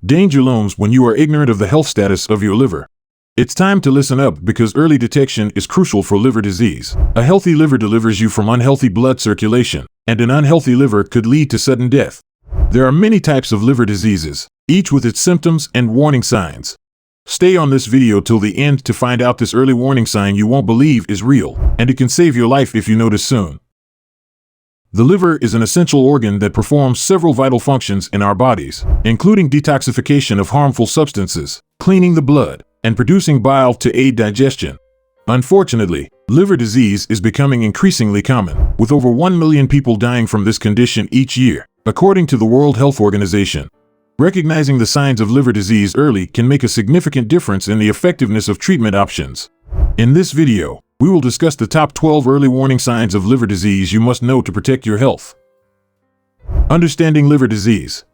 Danger looms when you are ignorant of the health status of your liver. It's time to listen up because early detection is crucial for liver disease. A healthy liver delivers you from unhealthy blood circulation, and an unhealthy liver could lead to sudden death. There are many types of liver diseases, each with its symptoms and warning signs. Stay on this video till the end to find out this early warning sign you won't believe is real, and it can save your life if you notice soon. The liver is an essential organ that performs several vital functions in our bodies, including detoxification of harmful substances, cleaning the blood, and producing bile to aid digestion. Unfortunately, liver disease is becoming increasingly common, with over 1 million people dying from this condition each year, according to the World Health Organization. Recognizing the signs of liver disease early can make a significant difference in the effectiveness of treatment options. In this video, we will discuss the top 12 early warning signs of liver disease you must know to protect your health. Understanding liver disease.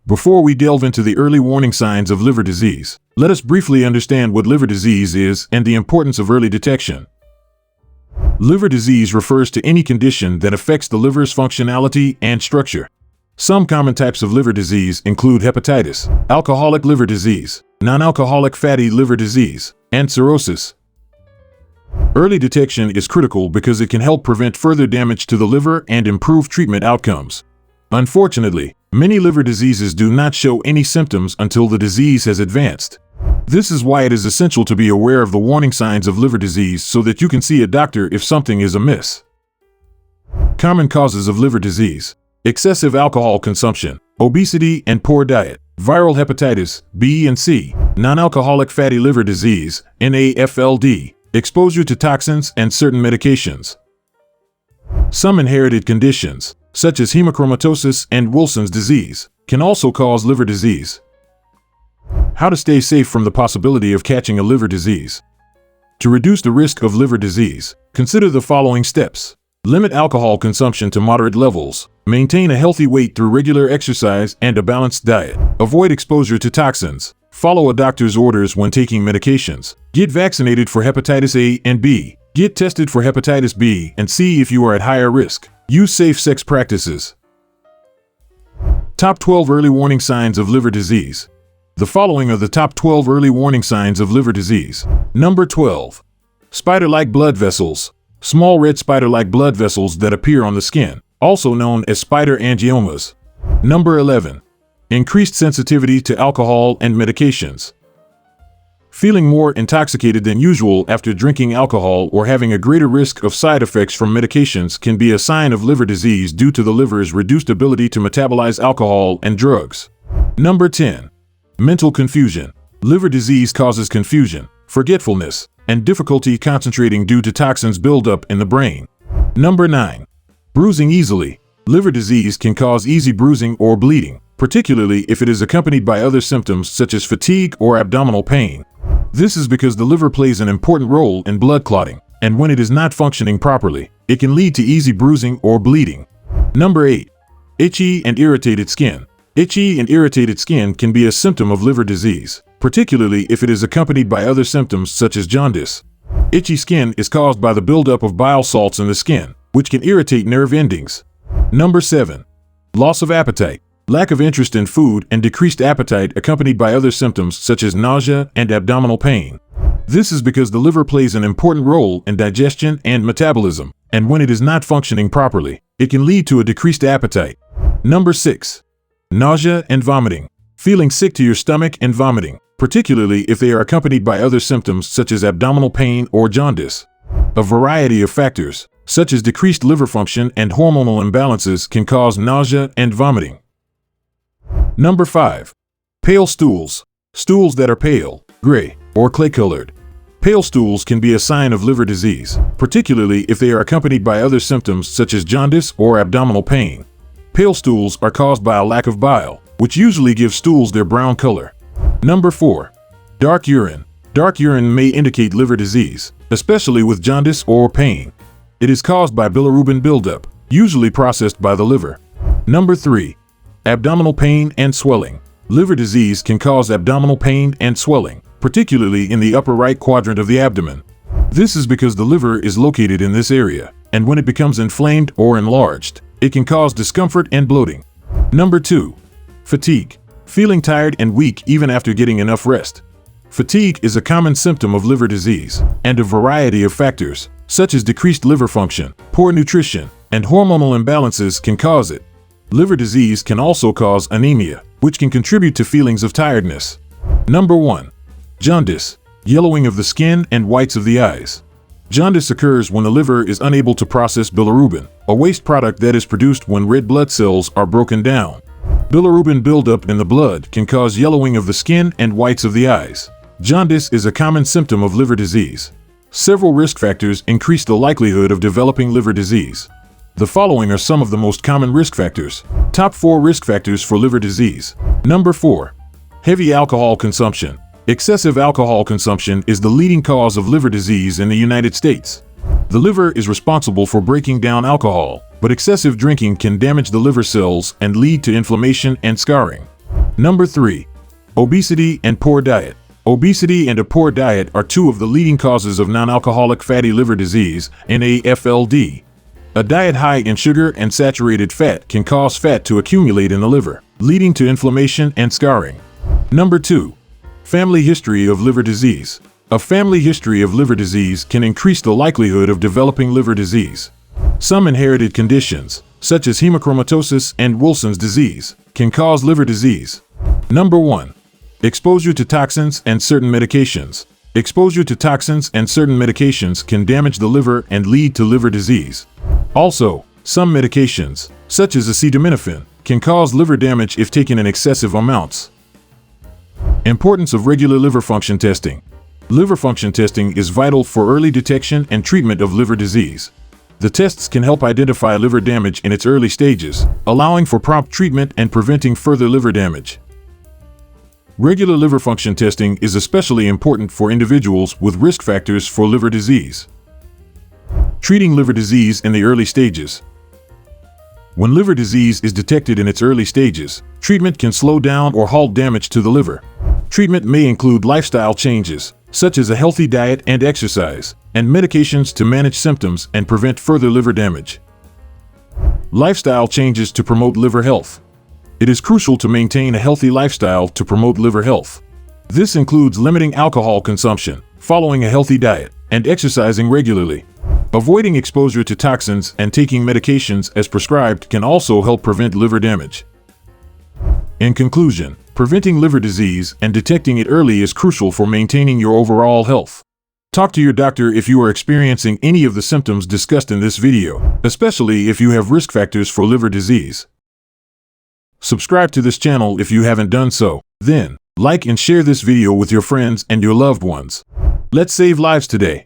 Before we delve into the early warning signs of liver disease, let us briefly understand what liver disease is and the importance of early detection. Liver disease refers to any condition that affects the liver's functionality and structure. Some common types of liver disease include hepatitis, alcoholic liver disease, non-alcoholic fatty liver disease, and cirrhosis. Early detection is critical because it can help prevent further damage to the liver and improve treatment outcomes. Unfortunately, many liver diseases do not show any symptoms until the disease has advanced. This is why it is essential to be aware of the warning signs of liver disease so that you can see a doctor if something is amiss. Common causes of liver disease: excessive alcohol consumption, obesity and poor diet, viral hepatitis B and C, non-alcoholic fatty liver disease, NAFLD, exposure to toxins and certain medications. Some inherited conditions, such as hemochromatosis and Wilson's disease, can also cause liver disease. How to stay safe from the possibility of catching a liver disease. To reduce the risk of liver disease, consider the following steps. Limit alcohol consumption to moderate levels. Maintain a healthy weight through regular exercise and a balanced diet. Avoid exposure to toxins. Follow a doctor's orders when taking medications. Get vaccinated for hepatitis A and B. Get tested for hepatitis B and C if you are at higher risk. Use safe sex practices. Top 12 early warning signs of liver disease. The following are the top 12 early warning signs of liver disease. Number 12. Spider-like blood vessels. Small red spider-like blood vessels that appear on the skin, also known as spider angiomas. Number 11. Increased sensitivity to alcohol and medications. Feeling more intoxicated than usual after drinking alcohol or having a greater risk of side effects from medications can be a sign of liver disease due to the liver's reduced ability to metabolize alcohol and drugs. Number 10. Mental confusion. Liver disease causes confusion, forgetfulness, and difficulty concentrating due to toxins buildup in the brain. Number 9. Bruising easily. Liver disease can cause easy bruising or bleeding, particularly if it is accompanied by other symptoms such as fatigue or abdominal pain. This is because the liver plays an important role in blood clotting, and when it is not functioning properly, it can lead to easy bruising or bleeding. Number 8. Itchy and irritated skin. Itchy and irritated skin can be a symptom of liver disease, particularly if it is accompanied by other symptoms such as jaundice. Itchy skin is caused by the buildup of bile salts in the skin, which can irritate nerve endings. Number 7. Loss of appetite. Lack of interest in food and decreased appetite accompanied by other symptoms such as nausea and abdominal pain. This is because the liver plays an important role in digestion and metabolism, and when it is not functioning properly, it can lead to a decreased appetite. Number 6. Nausea and vomiting. Feeling sick to your stomach and vomiting, particularly if they are accompanied by other symptoms such as abdominal pain or jaundice. A variety of factors, such as decreased liver function and hormonal imbalances, can cause nausea and vomiting. Number 5. Pale stools. Stools that are pale, gray, or clay-colored. Pale stools can be a sign of liver disease, particularly if they are accompanied by other symptoms such as jaundice or abdominal pain. Pale stools are caused by a lack of bile, which usually gives stools their brown color. Number 4. Dark urine. Dark urine may indicate liver disease, especially with jaundice or pain. It is caused by bilirubin buildup, usually processed by the liver. Number 3. Abdominal pain and swelling. Liver disease can cause abdominal pain and swelling, particularly in the upper right quadrant of the abdomen. This is because the liver is located in this area, and when it becomes inflamed or enlarged, it can cause discomfort and bloating. Number 2. Fatigue. Feeling tired and weak even after getting enough rest. Fatigue is a common symptom of liver disease, and a variety of factors, such as decreased liver function, poor nutrition, and hormonal imbalances can cause it. Liver disease can also cause anemia, which can contribute to feelings of tiredness. Number 1. Jaundice, yellowing of the skin and whites of the eyes. Jaundice occurs when the liver is unable to process bilirubin, a waste product that is produced when red blood cells are broken down. Bilirubin buildup in the blood can cause yellowing of the skin and whites of the eyes. Jaundice is a common symptom of liver disease. Several risk factors increase the likelihood of developing liver disease. The following are some of the most common risk factors. Top 4 risk factors for liver disease. Number 4. Heavy alcohol consumption. Excessive alcohol consumption is the leading cause of liver disease in the United States. The liver is responsible for breaking down alcohol, but excessive drinking can damage the liver cells and lead to inflammation and scarring. Number 3. Obesity and poor diet. Obesity and a poor diet are two of the leading causes of non-alcoholic fatty liver disease, NAFLD. A diet high in sugar and saturated fat can cause fat to accumulate in the liver, leading to inflammation and scarring. Number 2. Family history of liver disease. A family history of liver disease can increase the likelihood of developing liver disease. Some inherited conditions, such as hemochromatosis and Wilson's disease, can cause liver disease. Number 1. Exposure to toxins and certain medications. Exposure to toxins and certain medications can damage the liver and lead to liver disease. Also, some medications, such as acetaminophen, can cause liver damage if taken in excessive amounts. Importance of regular liver function testing. Liver function testing is vital for early detection and treatment of liver disease. The tests can help identify liver damage in its early stages, allowing for prompt treatment and preventing further liver damage. Regular liver function testing is especially important for individuals with risk factors for liver disease. Treating liver disease in the early stages. When liver disease is detected in its early stages, treatment can slow down or halt damage to the liver. Treatment may include lifestyle changes, such as a healthy diet and exercise, and medications to manage symptoms and prevent further liver damage. Lifestyle changes to promote liver health. It is crucial to maintain a healthy lifestyle to promote liver health. This includes limiting alcohol consumption, following a healthy diet, and exercising regularly. Avoiding exposure to toxins and taking medications as prescribed can also help prevent liver damage. In conclusion, preventing liver disease and detecting it early is crucial for maintaining your overall health. Talk to your doctor if you are experiencing any of the symptoms discussed in this video, especially if you have risk factors for liver disease. Subscribe to this channel if you haven't done so. Then, like and share this video with your friends and your loved ones. Let's save lives today.